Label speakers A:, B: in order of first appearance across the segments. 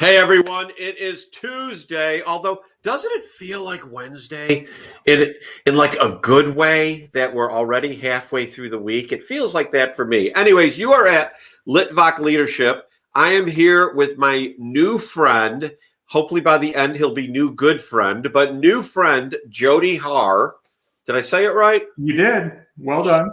A: Hey everyone, it is Tuesday, although doesn't it feel like Wednesday in like a good way that we're already halfway through the week? It feels like that for me. Anyways, you are at Litvak Leadership. I am here with my new friend. Hopefully by the end he'll be new good friend, but new friend Jody Harr. Did I say it right?
B: You did. Well done.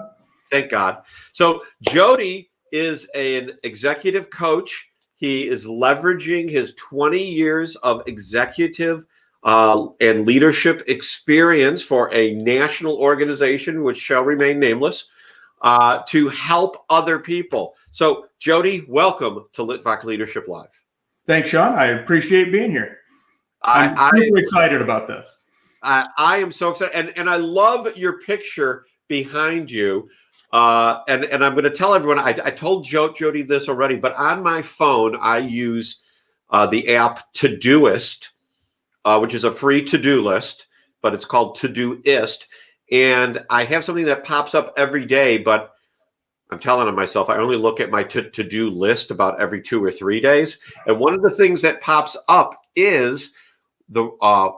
A: Thank God. So Jody is an executive coach. He is leveraging his 20 years of executive and leadership experience for a national organization, which shall remain nameless, to help other people. So, Jody, welcome to Litvak Leadership Live.
B: Thanks, Sean. I appreciate being here. I'm super excited about this.
A: I am so excited. And I love your picture behind you. And I'm going to tell everyone, I told Jody this already, but on my phone, I use the app Todoist, which is a free to-do list, but it's called Todoist. And I have something that pops up every day, but I'm telling myself, I only look at my to-do list about every 2 or 3 days. And one of the things that pops up is the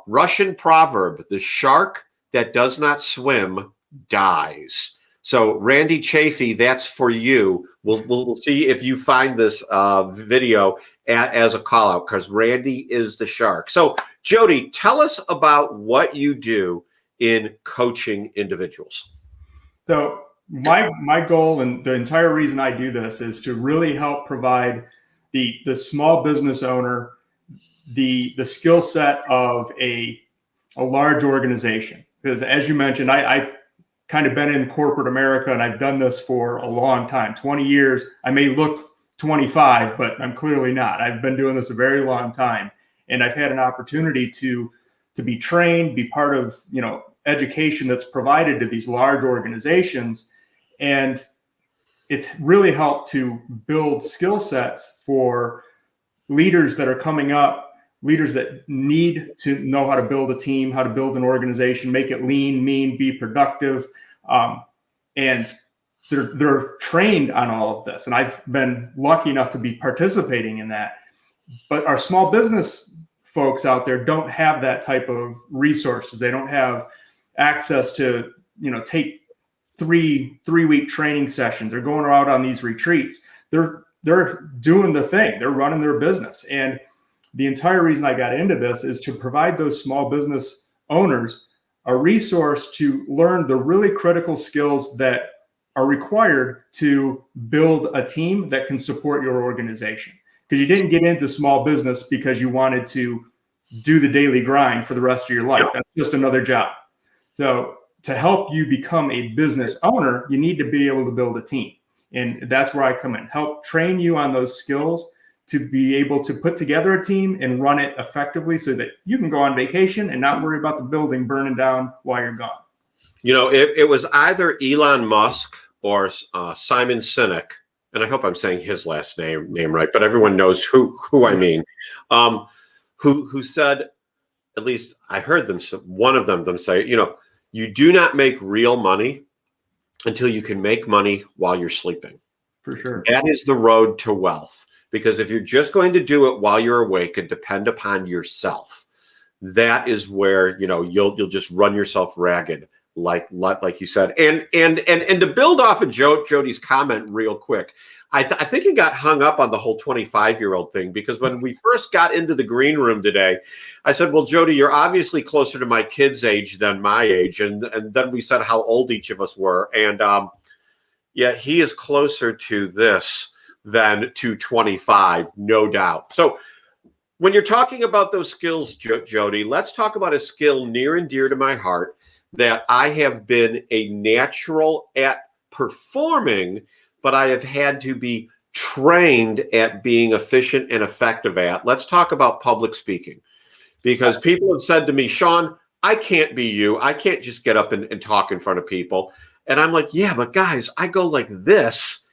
A: Russian proverb, the shark that does not swim dies. So Randy Chafee, that's for you. We'll see if you find this video as a call out, because Randy is the shark. So Jody, tell us about what you do in coaching individuals.
B: So my goal, and the entire reason I do this, is to really help provide the small business owner the skill set of a large organization. Because as you mentioned, I've kind of been in corporate America, and I've done this for a long time, 20 years. I may look 25, but I'm clearly not. I've been doing this a very long time, and I've had an opportunity to be trained, be part of, education that's provided to these large organizations. And it's really helped to build skill sets for leaders that are coming up, leaders that need to know how to build a team, how to build an organization, make it lean, mean, be productive. And they're trained on all of this. And I've been lucky enough to be participating in that. But our small business folks out there don't have that type of resources. They don't have access to, take three-week training sessions. They're going out on these retreats. They're doing the thing. They're running their business. And the entire reason I got into this is to provide those small business owners a resource to learn the really critical skills that are required to build a team that can support your organization. Because you didn't get into small business because you wanted to do the daily grind for the rest of your life. That's just another job. So to help you become a business owner, you need to be able to build a team. And that's where I come in, help train you on those skills to be able to put together a team and run it effectively so that you can go on vacation and not worry about the building burning down while you're gone.
A: It was either Elon Musk or Simon Sinek, and I hope I'm saying his last name right, but everyone knows who I mean, who said, at least I heard one of them say, you do not make real money until you can make money while you're sleeping.
B: For sure.
A: That is the road to wealth. Because if you're just going to do it while you're awake and depend upon yourself, that is where, you'll just run yourself ragged, like you said. And to build off of Jody's comment real quick, I think he got hung up on the whole 25-year-old thing, because when we first got into the green room today, I said, well, Jody, you're obviously closer to my kid's age than my age. And then we said how old each of us were. And yeah, he is closer to this than to 25, no doubt. So when you're talking about those skills, Jody, let's talk about a skill near and dear to my heart that I have been a natural at performing, but I have had to be trained at being efficient and effective at. Let's talk about public speaking, because people have said to me, Sean, I can't be you. I can't just get up and talk in front of people. And I'm like, yeah, but guys, I go like this,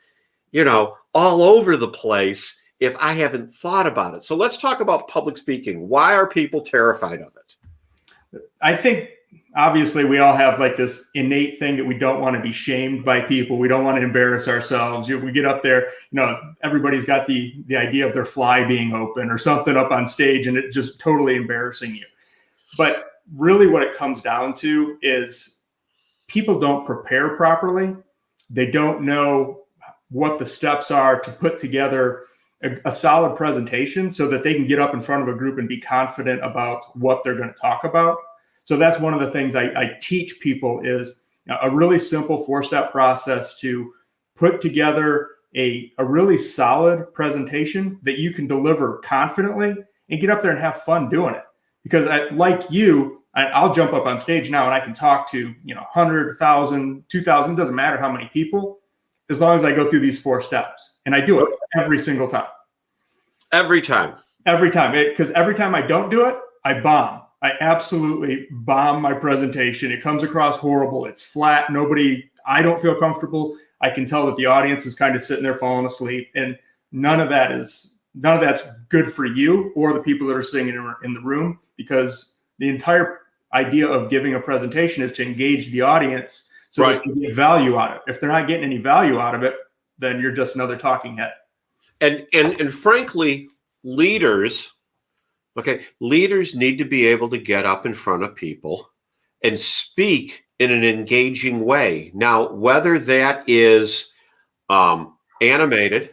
A: all over the place if I haven't thought about it. So let's talk about public speaking. Why are people terrified of it?
B: I think obviously we all have like this innate thing that we don't want to be shamed by people. We don't want to embarrass ourselves. We get up there, everybody's got the idea of their fly being open or something up on stage and it just totally embarrassing you. But really what it comes down to is people don't prepare properly. They don't know what the steps are to put together a solid presentation so that they can get up in front of a group and be confident about what they're going to talk about. So that's one of the things I teach people is a really simple 4-step process to put together a really solid presentation that you can deliver confidently and get up there and have fun doing it. Because like you, I'll jump up on stage now and I can talk to 100, 1,000, 2,000, doesn't matter how many people, as long as I go through these 4 steps. And I do it every single time. Every time. Because every time I don't do it, I bomb. I absolutely bomb my presentation. It comes across horrible. It's flat. I don't feel comfortable. I can tell that the audience is kind of sitting there falling asleep. And none of that's good for you or the people that are sitting in the room, because the entire idea of giving a presentation is to engage the audience so that they get value out of it. If they're not getting any value out of it, then you're just another talking head.
A: And frankly, leaders need to be able to get up in front of people and speak in an engaging way. Now, whether that is animated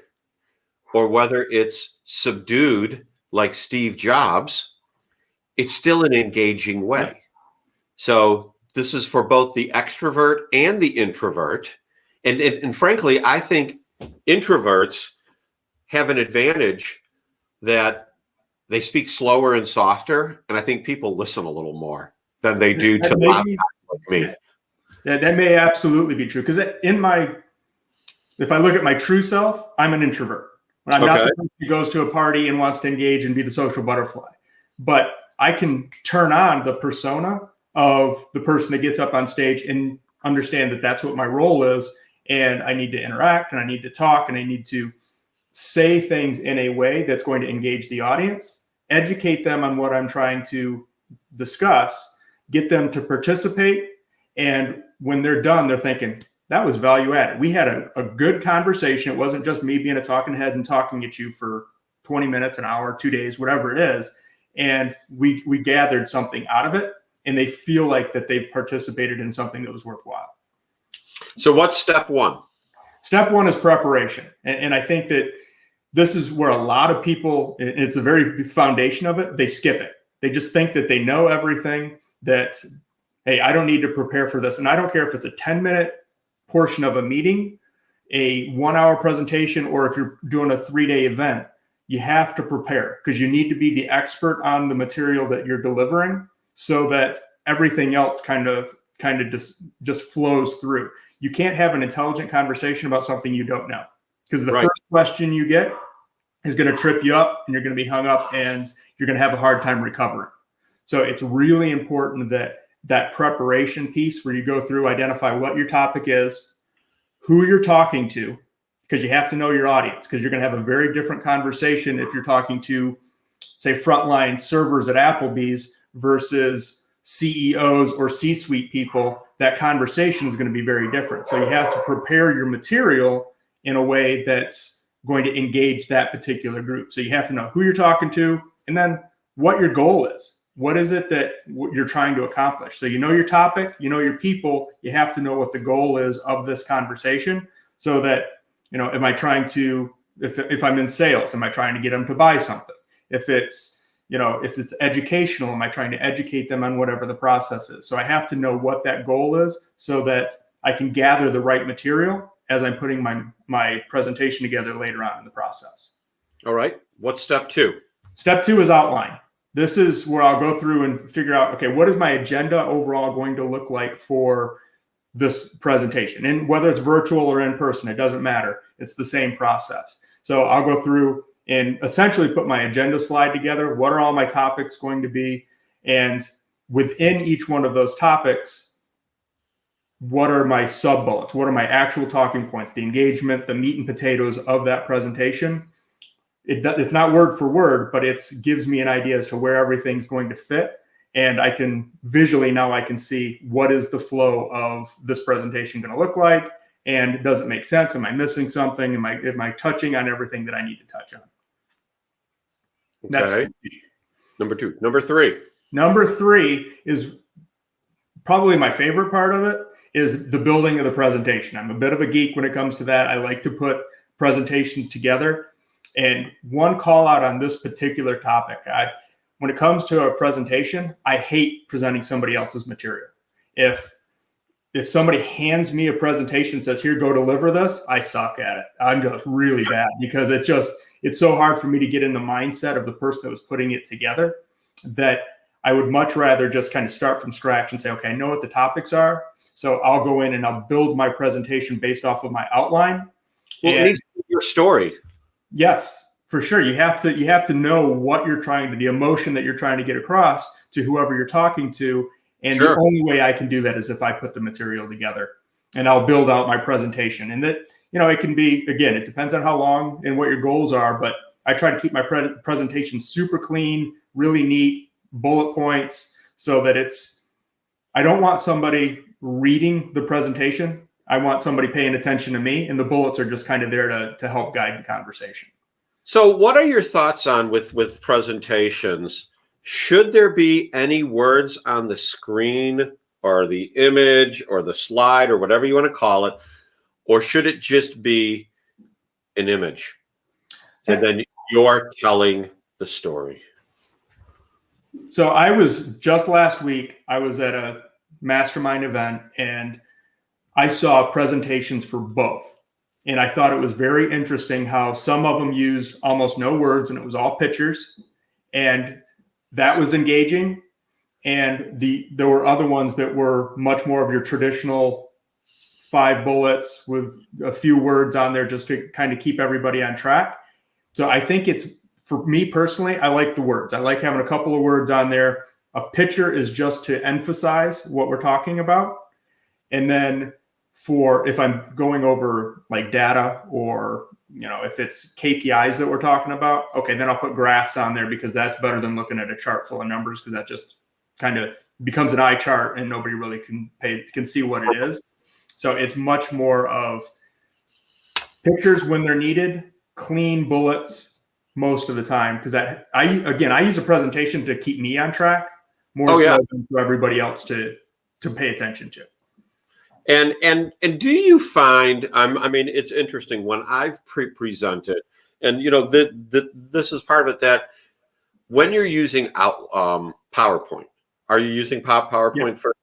A: or whether it's subdued like Steve Jobs, it's still an engaging way. So this is for both the extrovert and the introvert. And frankly, I think introverts have an advantage that they speak slower and softer, and I think people listen a little more than they do to loud like me.
B: That may absolutely be true, because if I look at my true self, I'm an introvert. When I'm not the person who goes to a party and wants to engage and be the social butterfly, but I can turn on the persona of the person that gets up on stage and understand that that's what my role is, and I need to interact and I need to talk and I need to say things in a way that's going to engage the audience, educate them on what I'm trying to discuss, get them to participate. And when they're done, they're thinking, that was value added. We had a good conversation. It wasn't just me being a talking head and talking at you for 20 minutes, an hour, 2 days, whatever it is. And we gathered something out of it, and they feel like that they've participated in something that was worthwhile.
A: So what's step 1?
B: Step 1 is preparation. And I think that this is where a lot of people, it's the very foundation of it, they skip it. They just think that they know everything, that, hey, I don't need to prepare for this. And I don't care if it's a 10-minute portion of a meeting, a 1-hour presentation, or if you're doing a 3-day event, you have to prepare, because you need to be the expert on the material that you're delivering so that everything else kind of just flows through. You can't have an intelligent conversation about something you don't know, because the first question you get is going to trip you up and you're going to be hung up and you're going to have a hard time recovering. So it's really important that preparation piece where you go through, identify what your topic is, who you're talking to, because you have to know your audience, because you're going to have a very different conversation if you're talking to, say, frontline servers at Applebee's versus CEOs or C-suite people. That conversation is going to be very different. So you have to prepare your material in a way that's going to engage that particular group. So you have to know who you're talking to, and then what your goal is. What is it that you're trying to accomplish? So you know your topic, you know your people, you have to know what the goal is of this conversation, so that, am I trying to, if I'm in sales, am I trying to get them to buy something? If it's educational, am I trying to educate them on whatever the process is? So I have to know what that goal is so that I can gather the right material as I'm putting my presentation together later on in the process.
A: All right. What's step 2?
B: Step 2 is outline. This is where I'll go through and figure out, okay, what is my agenda overall going to look like for this presentation? And whether it's virtual or in person, it doesn't matter. It's the same process. So I'll go through and essentially put my agenda slide together. What are all my topics going to be? And within each one of those topics, what are my sub bullets? What are my actual talking points, the engagement, the meat and potatoes of that presentation? It's not word for word, but it gives me an idea as to where everything's going to fit. And I can visually now I can see what is the flow of this presentation going to look like, and does it make sense? Am I missing something? Am I touching on everything that I need to touch on?
A: Okay. Number two. Number three.
B: Number three is probably my favorite part of it, is the building of the presentation. I'm a bit of a geek when it comes to that. I like to put presentations together. And one call out on this particular topic, when it comes to a presentation, I hate presenting somebody else's material. If somebody hands me a presentation and says, here, go deliver this, I suck at it. I'm just really bad, because it's so hard for me to get in the mindset of the person that was putting it together, that I would much rather just kind of start from scratch and say, okay, I know what the topics are. So I'll go in and I'll build my presentation based off of my outline.
A: Well, it needs to be your story.
B: Yes, for sure. You have to know what you're trying to, the emotion that you're trying to get across to whoever you're talking to. And
A: Sure.
B: The only way I can do that is if I put the material together, and I'll build out my presentation. And that, it can be, again, it depends on how long and what your goals are, but I try to keep my presentation super clean, really neat, bullet points, so that I don't want somebody reading the presentation. I want somebody paying attention to me, and the bullets are just kind of there to help guide the conversation.
A: So what are your thoughts on with presentations? Should there be any words on the screen or the image or the slide or whatever you want to call it? Or should it just be an image? And then you're telling the story.
B: So I was just last week, I was at a mastermind event, and I saw presentations for both. And I thought it was very interesting how some of them used almost no words, and it was all pictures. And that was engaging. And there were other ones that were much more of your traditional 5 bullets with a few words on there just to kind of keep everybody on track. So I think for me personally, I like the words. I like having a couple of words on there. A picture is just to emphasize what we're talking about. And then if I'm going over like data, or, if it's KPIs that we're talking about, okay, then I'll put graphs on there, because that's better than looking at a chart full of numbers, because that just kind of becomes an eye chart and nobody really can see what it is. So it's much more of pictures when they're needed, clean bullets most of the time, because I use a presentation to keep me on track more than for everybody else to pay attention to.
A: And do you find, I mean, it's interesting when I've presented, and this is part of it, that when you're using PowerPoint, are you using PowerPoint for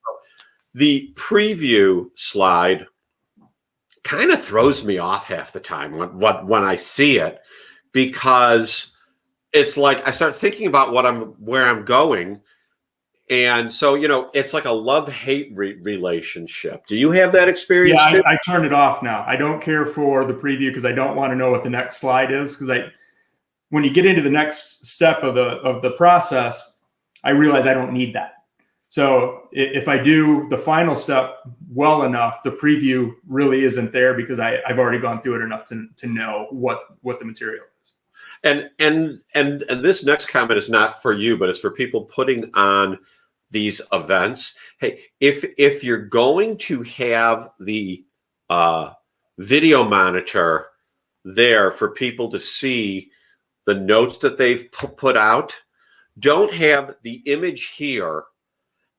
A: the preview slide? Kind of throws me off half the time when I see it, because it's like I start thinking about where I'm going. And so, it's like a love-hate relationship. Do you have that experience?
B: Yeah, I turn it off now. I don't care for the preview, because I don't want to know what the next slide is. Because when you get into the next step of the process, I realize I don't need that. So if I do the final step well enough, the preview really isn't there, because I've already gone through it enough to know what the material is.
A: And this next comment is not for you, but it's for people putting on these events. Hey, if you're going to have the video monitor there for people to see the notes that they've put out, don't have the image here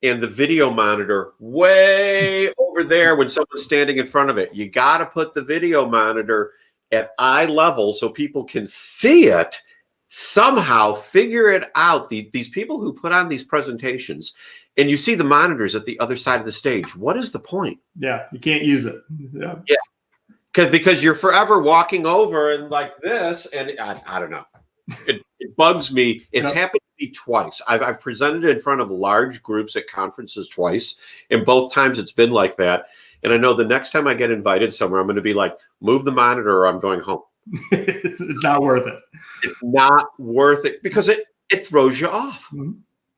A: and the video monitor way over there when someone's standing in front of it. You got to put the video monitor at eye level so people can see it. Somehow figure it out. These people who put on these presentations, and you see the monitors at the other side of the stage. What is the point?
B: Yeah, you can't use it.
A: Yeah, because you're forever walking over and like this, and I don't know. It bugs me. It's happened to me twice. I've presented in front of large groups at conferences twice, and both times it's been like that. And I know the next time I get invited somewhere, I'm going to be like, move the monitor or I'm going home.
B: It's not worth it.
A: It's not worth it, because it throws you off. Mm-hmm.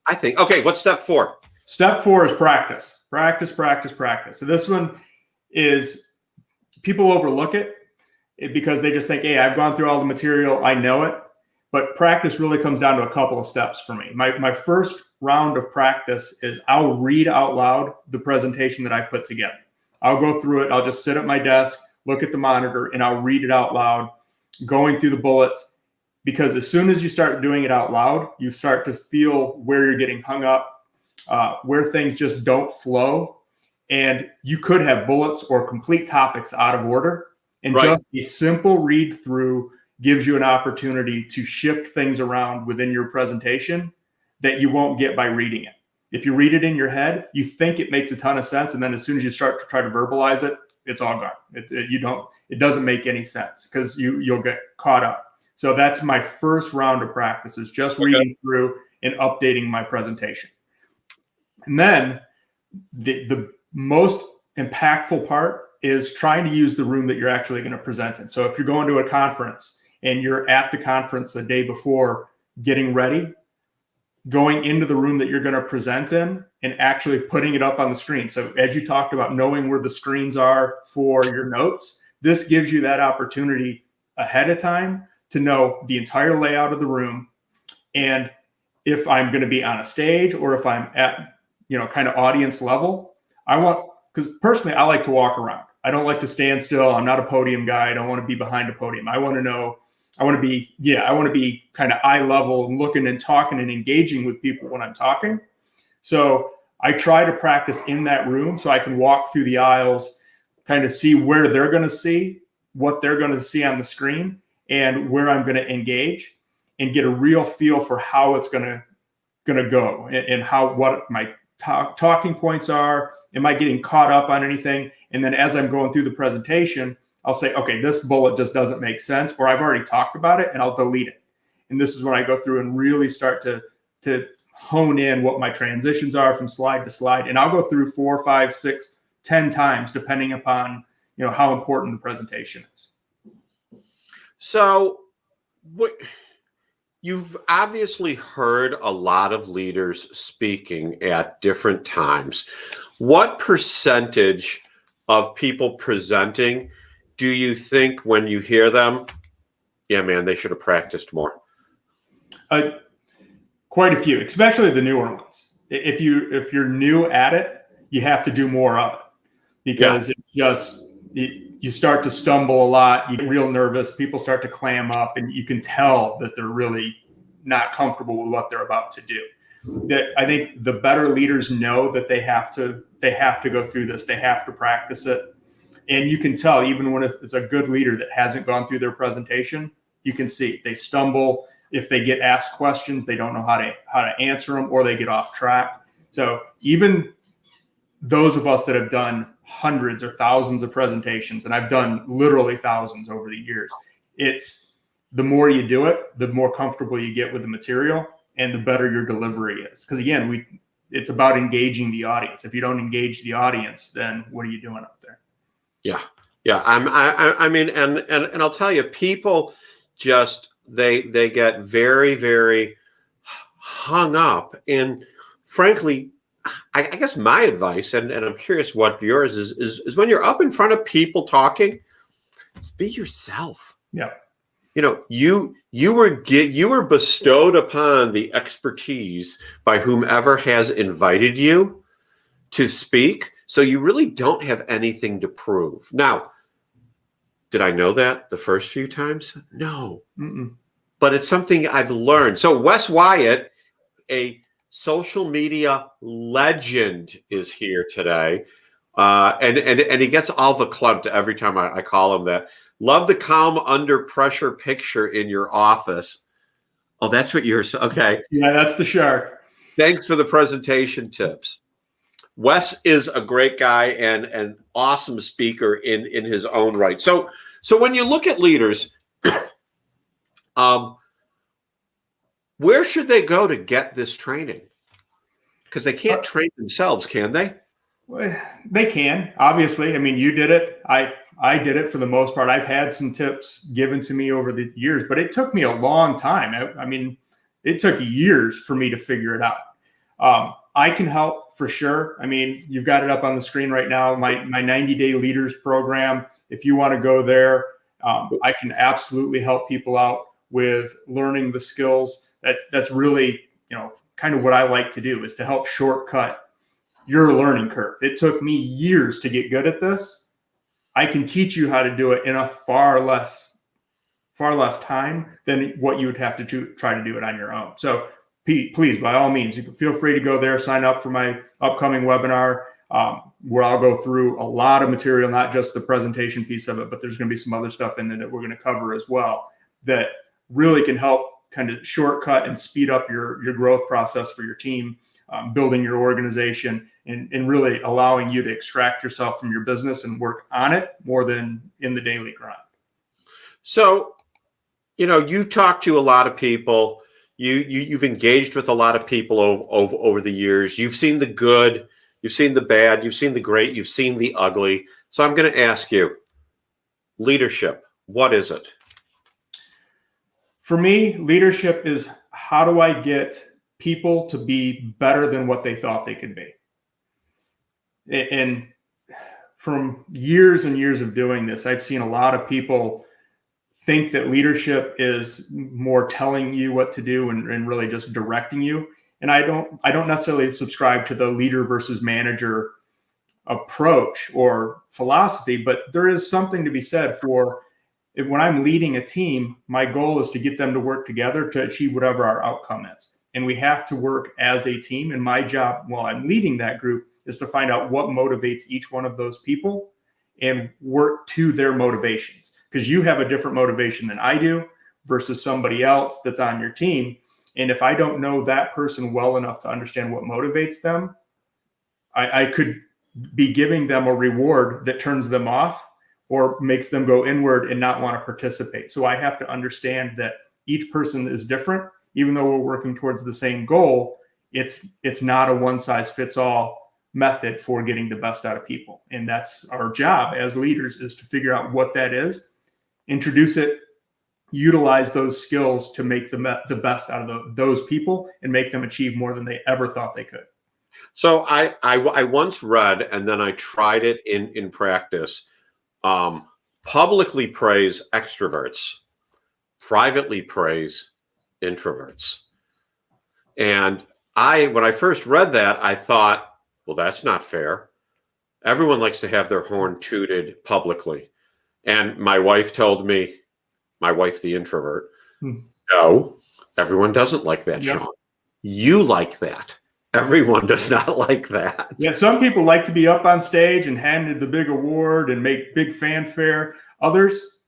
A: I think. Okay, what's step 4?
B: Step 4 is practice. Practice, practice, practice. So this one is, people overlook it because they just think, hey, I've gone through all the material, I know it. But practice really comes down to a couple of steps for me. My first round of practice is I'll read out loud the presentation that I put together. I'll go through it. I'll just sit at my desk, look at the monitor, and I'll read it out loud, going through the bullets. Because as soon as you start doing it out loud, you start to feel where you're getting hung up, where things just don't flow. And you could have bullets or complete topics out of order. And just a simple read through gives you an opportunity to shift things around within your presentation that you won't get by reading it. If you read it in your head, you think it makes a ton of sense. And then as soon as you start to try to verbalize it, it's all gone. It doesn't make any sense because you'll get caught up. So that's my first round of practice, is just reading through and updating my presentation. And then the most impactful part is trying to use the room that you're actually going to present in. So if you're going to a conference and you're at the conference the day before getting ready, going into the room that you're going to present in and actually putting it up on the screen. So as you talked about knowing where the screens are for your notes, this gives you that opportunity ahead of time to know the entire layout of the room. And if I'm going to be on a stage or if I'm at, kind of audience level, because personally, I like to walk around. I don't like to stand still. I'm not a podium guy. I don't want to be behind a podium. I want to be kind of eye level and looking and talking and engaging with people when I'm talking. So I try to practice in that room so I can walk through the aisles, kind of see where they're going to see, what they're going to see on the screen, and where I'm going to engage, and get a real feel for how it's going to go and what my talking points are. Am I getting caught up on anything? And then as I'm going through the presentation, I'll say, okay, this bullet just doesn't make sense, or I've already talked about it, and I'll delete it. And this is when I go through and really start to hone in what my transitions are from slide to slide. And I'll go through 4, 5, 6, 10 times, depending upon, how important the presentation is.
A: So you've obviously heard a lot of leaders speaking at different times. What percentage of people presenting do you think when you hear them, yeah, man, they should have practiced more?
B: Quite a few, especially the newer ones. If you're new at it, you have to do more of it, because you start to stumble a lot. You get real nervous. People start to clam up, and you can tell that they're really not comfortable with what they're about to do. That I think the better leaders know that they have to go through this. They have to practice it. And you can tell, even when it's a good leader that hasn't gone through their presentation, you can see they stumble. If they get asked questions, they don't know how to answer them, or they get off track. So even those of us that have done hundreds or thousands of presentations, and I've done literally thousands over the years, it's the more you do it, the more comfortable you get with the material, and the better your delivery is. Because again, it's about engaging the audience. If you don't engage the audience, then what are you doing up there?
A: Yeah. I mean, and I'll tell you, people just they get very, very hung up. And frankly, I guess my advice, and I'm curious what yours is when you're up in front of people talking, just be yourself.
B: Yeah.
A: You were bestowed upon the expertise by whomever has invited you to speak. So you really don't have anything to prove. Now, did I know that the first few times? No.
B: Mm-mm.
A: But it's something I've learned. So Wes Wyatt, a social media legend, is here today. And he gets all the club every time I call him that. Love the calm under pressure picture in your office. Oh, that's what you're saying. Okay.
B: Yeah, that's the shark.
A: Thanks for the presentation tips. Wes is a great guy and an awesome speaker in his own right. So when you look at leaders, where should they go to get this training? Because they can't train themselves, can they?
B: Well, they can, obviously. I mean, you did it. I did it for the most part. I've had some tips given to me over the years, but it took me a long time. I mean, it took years for me to figure it out. I can help for sure. I mean, you've got it up on the screen right now, my 90-day leaders program. If you want to go there, I can absolutely help people out with learning the skills. That's really, kind of what I like to do, is to help shortcut your learning curve. It took me years to get good at this. I can teach you how to do it in a far less time than what you would have to try to do it on your own. So please, by all means, you can feel free to go there, sign up for my upcoming webinar, where I'll go through a lot of material, not just the presentation piece of it, but there's going to be some other stuff in there that we're going to cover as well that really can help kind of shortcut and speed up your growth process for your team, building your organization, and really allowing you to extract yourself from your business and work on it more than in the daily grind.
A: So, you talk to a lot of people. You've engaged with a lot of people over the years. You've seen the good, you've seen the bad, you've seen the great, you've seen the ugly. So I'm going to ask you, leadership, what is it?
B: For me, leadership is, how do I get people to be better than what they thought they could be? And from years and years of doing this, I've seen a lot of people think that leadership is more telling you what to do and really just directing you. And I don't necessarily subscribe to the leader versus manager approach or philosophy, but there is something to be said for, when I'm leading a team, my goal is to get them to work together to achieve whatever our outcome is. And we have to work as a team. And my job while I'm leading that group is to find out what motivates each one of those people and work to their motivations. Because you have a different motivation than I do versus somebody else that's on your team. And if I don't know that person well enough to understand what motivates them, I could be giving them a reward that turns them off or makes them go inward and not want to participate. So I have to understand that each person is different. Even though we're working towards the same goal, it's not a one-size-fits-all method for getting the best out of people. And that's our job as leaders, is to figure out what that is, introduce it, utilize those skills to make the best out of those people and make them achieve more than they ever thought they could.
A: So I once read, and then I tried it in practice, publicly praise extroverts, privately praise introverts. And when I first read that, I thought, well, that's not fair. Everyone likes to have their horn tooted publicly. And my wife told me, my wife, the introvert, no, everyone doesn't like that,
B: Yep.
A: Sean. You like that. Everyone does not like that.
B: Yeah, some people like to be up on stage and handed the big award and make big fanfare. Others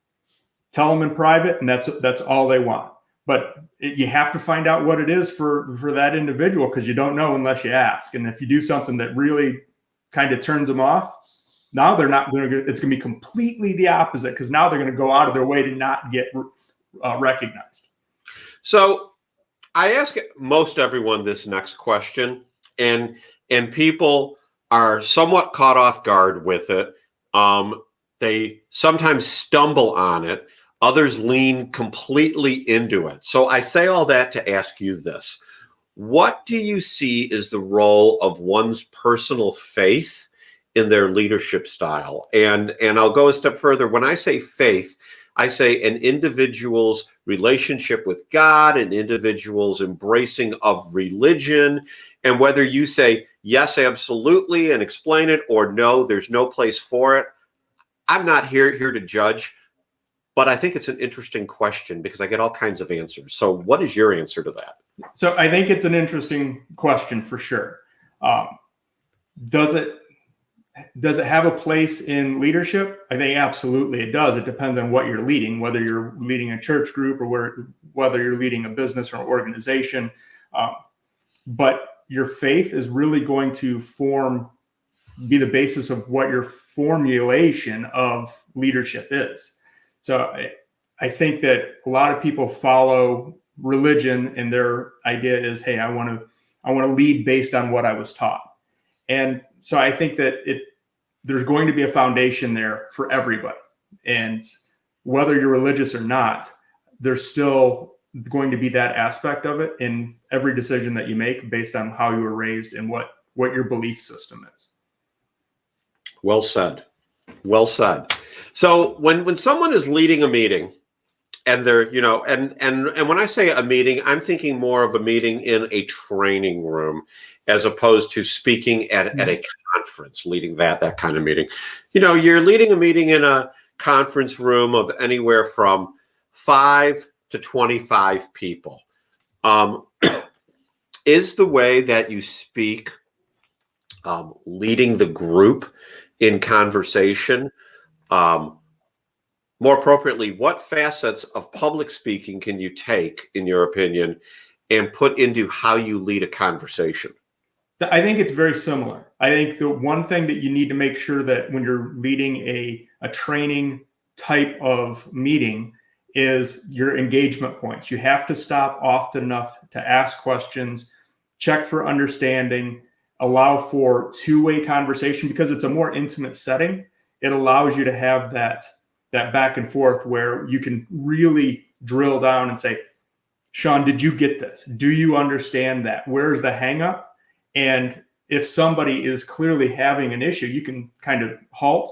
B: tell them in private, and that's all they want. But you have to find out what it is for that individual, because you don't know unless you ask. And if you do something that really kind of turns them off, now they're not going to. It's going to be completely the opposite, because now they're going to go out of their way to not get recognized. So
A: I ask most everyone this next question, and people are somewhat caught off guard with it. They sometimes stumble on it. Others lean completely into it. So I say all that to ask you this. What do you see is the role of one's personal faith in their leadership style? And I'll go a step further. When I say faith, I say an individual's relationship with God, an individual's embracing of religion, and whether you say, yes, absolutely, and explain it, or no, there's no place for it. I'm not here to judge, but I think it's an interesting question because I get all kinds of answers. So what is your answer to that?
B: So I think it's an interesting question for sure. Does it have a place in leadership? I think absolutely it does. It depends on what you're leading, whether you're leading a church group or whether you're leading a business or an organization. But your faith is really going to be the basis of what your formulation of leadership is. So I think that a lot of people follow religion, and their idea is, hey, I want to lead based on what I was taught. And so I think that there's going to be a foundation there for everybody. And whether you're religious or not, there's still going to be that aspect of it in every decision that you make based on how you were raised and what your belief system is.
A: Well said. Well said. So when someone is leading a meeting and they're, you know, and when I say a meeting, I'm thinking more of a meeting in a training room as opposed to speaking at a conference, leading that kind of meeting. You know, you're leading a meeting in a conference room of anywhere from 5 to 25 people. Is the way that you speak leading the group in conversation? More appropriately, what facets of public speaking can you take, in your opinion, and put into how you lead a conversation?
B: I think it's very similar. I think the one thing that you need to make sure that when you're leading a training type of meeting is your engagement points. You have to stop often enough to ask questions, check for understanding, allow for two-way conversation because it's a more intimate setting. It allows you to have that back and forth where you can really drill down and say, Sean, did you get this? Do you understand that? Where's the hang up? And if somebody is clearly having an issue, you can kind of halt,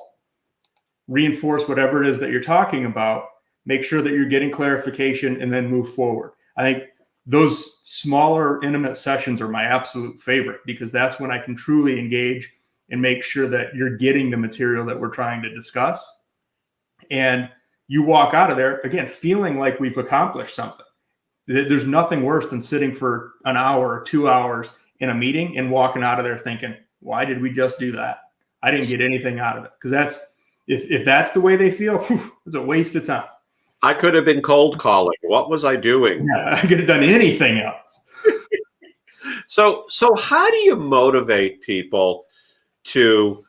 B: reinforce whatever it is that you're talking about, make sure that you're getting clarification, and then move forward. I think those smaller, intimate sessions are my absolute favorite because that's when I can truly engage and make sure that you're getting the material that we're trying to discuss. And you walk out of there, again, feeling like we've accomplished something. There's nothing worse than sitting for an hour or 2 hours in a meeting and walking out of there thinking, why did we just do that? I didn't get anything out of it. Because that's, if that's the way they feel, it's a waste of time.
A: I could have been cold calling. What was I doing?
B: Yeah, I could have done anything else.
A: So how do you motivate people to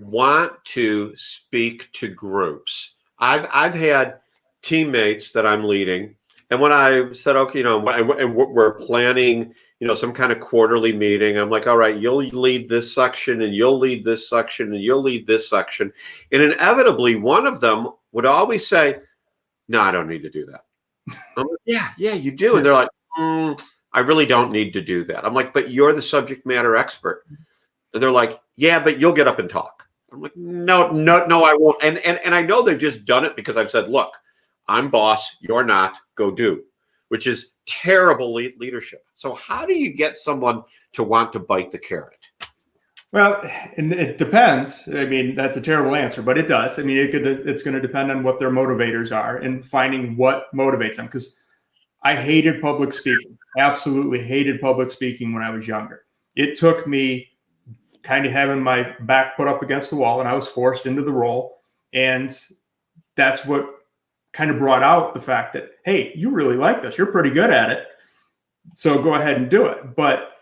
A: want to speak to groups? I've had teammates that I'm leading, and when I said, okay, you know, and we're planning, you know, some kind of quarterly meeting, I'm like, all right, you'll lead this section, and you'll lead this section, and you'll lead this section, and inevitably one of them would always say, no, I don't need to do that. I'm like, yeah, you do. And they're like, I really don't need to do that. I'm like, but you're the subject matter expert. And they're like, yeah, but you'll get up and talk. I'm like, no, I won't. And I know they've just done it because I've said, look, I'm boss, you're not, go do, which is terrible leadership. So how do you get someone to want to bite the carrot?
B: Well, and it depends. I mean, that's a terrible answer, but it does. I mean, it's going to depend on what their motivators are and finding what motivates them. Because I hated public speaking, absolutely hated public speaking when I was younger. It took me kind of having my back put up against the wall, and I was forced into the role. And that's what kind of brought out the fact that, hey, you really like this. You're pretty good at it. So go ahead and do it. But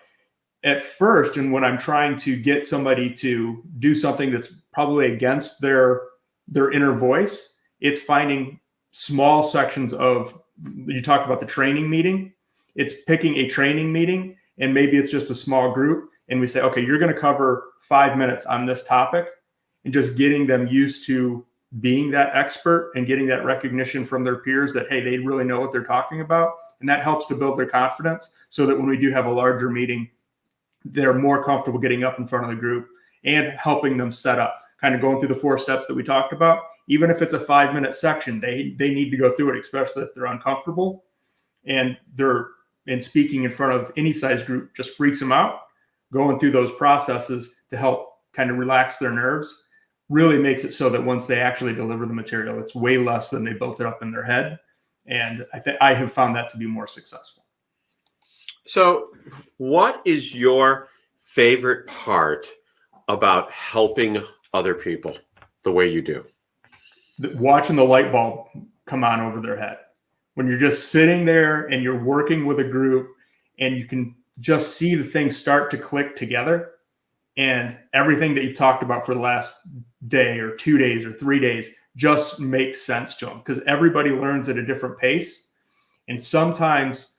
B: at first, and when I'm trying to get somebody to do something that's probably against their inner voice, it's finding small sections of, you talked about the training meeting. It's picking a training meeting, and maybe it's just a small group. And we say, okay, you're going to cover 5 minutes on this topic, and just getting them used to being that expert and getting that recognition from their peers that, hey, they really know what they're talking about. And that helps to build their confidence so that when we do have a larger meeting, they're more comfortable getting up in front of the group and helping them set up, kind of going through the 4 steps that we talked about. Even if it's a 5-minute section, they need to go through it, especially if they're uncomfortable and speaking in front of any size group just freaks them out. Going through those processes to help kind of relax their nerves really makes it so that once they actually deliver the material, it's way less than they built it up in their head. And I have found that to be more successful.
A: So what is your favorite part about helping other people the way you do?
B: Watching the light bulb come on over their head. When you're just sitting there and you're working with a group and you can just see the things start to click together, and everything that you've talked about for the last day or 2 days or 3 days just makes sense to them, because everybody learns at a different pace. And sometimes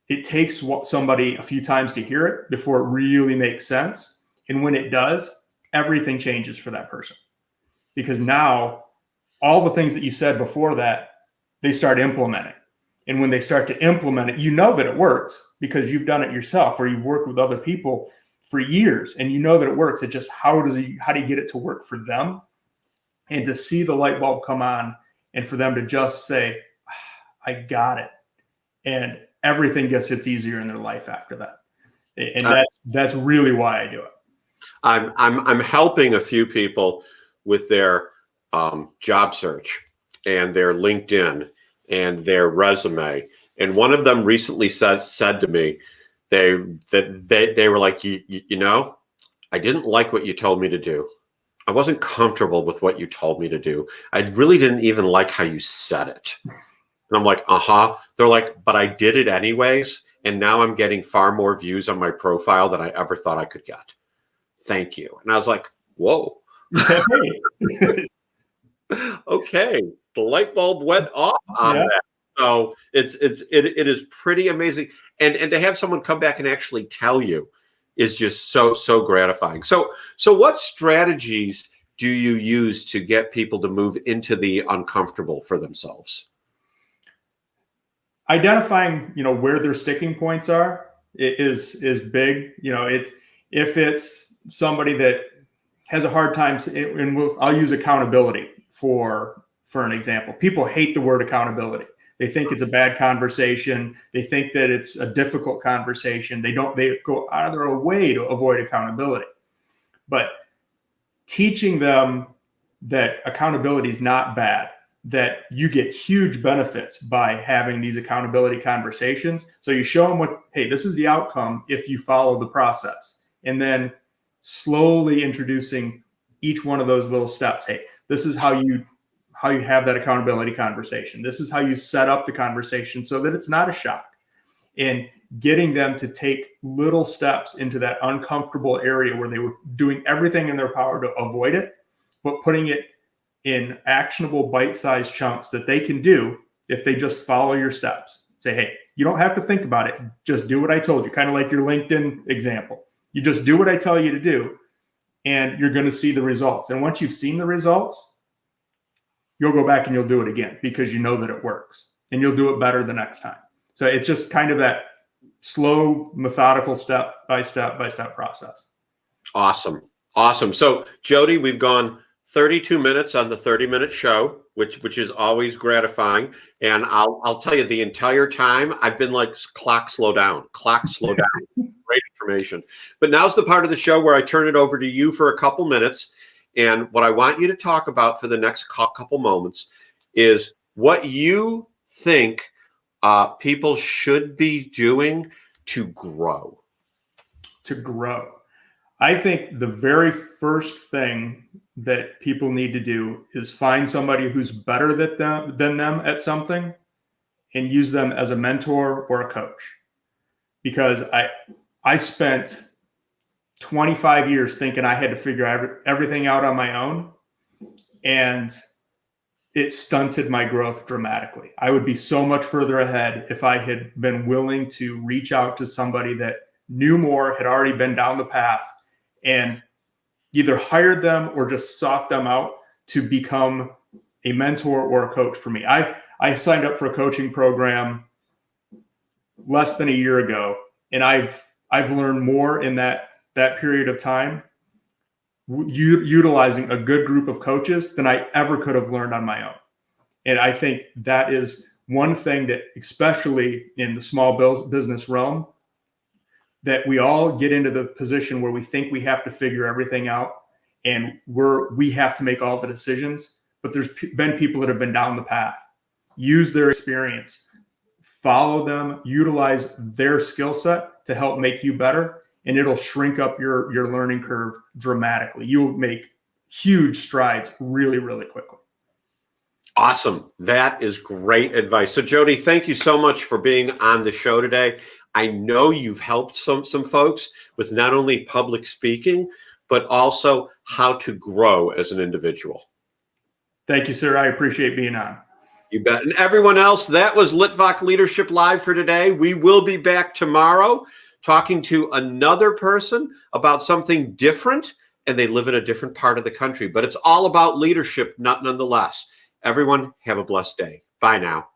B: it takes somebody a few times to hear it before it really makes sense. And when it does, everything changes for that person, because now all the things that you said before that, they start implementing. And when they start to implement it, you know that it works because you've done it yourself, or you've worked with other people for years and you know that it works. It's just how do you get it to work for them? And to see the light bulb come on and for them to just say, I got it. And everything just gets easier in their life after that. And that's really why I do it.
A: I'm helping a few people with their job search and their LinkedIn and their resume. And one of them recently said to me, they were like, you know, I didn't like what you told me to do. I wasn't comfortable with what you told me to do. I really didn't even like how you said it. And I'm like, They're like, but I did it anyways. And now I'm getting far more views on my profile than I ever thought I could get. Thank you. And I was like, whoa. Okay. The light bulb went off on that. So it is pretty amazing. And to have someone come back and actually tell you is just so gratifying. So what strategies do you use to get people to move into the uncomfortable for themselves?
B: Identifying, where their sticking points are is big. If it's somebody that has a hard time, and I'll use accountability for an example. People hate the word accountability. They think it's a bad conversation. They think that it's a difficult conversation. They go out of their way to avoid accountability. But teaching them that accountability is not bad, that you get huge benefits by having these accountability conversations. So you show them hey, this is the outcome if you follow the process. And then slowly introducing each one of those little steps. Hey, this is how you have that accountability conversation. This is how you set up the conversation so that it's not a shock. And getting them to take little steps into that uncomfortable area where they were doing everything in their power to avoid it, but putting it in actionable bite-sized chunks that they can do if they just follow your steps. Say, hey, you don't have to think about it. Just do what I told you. Kind of like your LinkedIn example. You just do what I tell you to do, and you're going to see the results. And once you've seen the results, you'll go back and you'll do it again because you know that it works, and you'll do it better the next time. So it's just kind of that slow, methodical step by step process.
A: Awesome. So Jody, we've gone 32 minutes on the 30-minute show, which is always gratifying. And I'll tell you, the entire time I've been like, clock slow down. Great information. But now's the part of the show where I turn it over to you for a couple minutes. And what I want you to talk about for the next couple moments is what you think people should be doing to grow.
B: I think the very first thing that people need to do is find somebody who's better than them at something and use them as a mentor or a coach. Because I spent 25 years thinking I had to figure everything out on my own, and it stunted my growth dramatically. I would be so much further ahead if I had been willing to reach out to somebody that knew more, had already been down the path, and either hired them or just sought them out to become a mentor or a coach for me. I signed up for a coaching program less than a year ago, and I've learned more in that period of time utilizing a good group of coaches than I ever could have learned on my own. And I think that is one thing that, especially in the small business realm, that we all get into the position where we think we have to figure everything out and we have to make all the decisions. But there's been people that have been down the path. Use their experience, follow them, utilize their skill set to help make you better, and it'll shrink up your learning curve dramatically. You'll make huge strides really, really quickly.
A: Awesome. That is great advice. So Jody, thank you so much for being on the show today. I know you've helped some folks with not only public speaking, but also how to grow as an individual.
B: Thank you, sir. I appreciate being on.
A: You bet. And everyone else, that was Litvak Leadership Live for today. We will be back tomorrow talking to another person about something different, and they live in a different part of the country. But it's all about leadership, nonetheless. Everyone, have a blessed day. Bye now.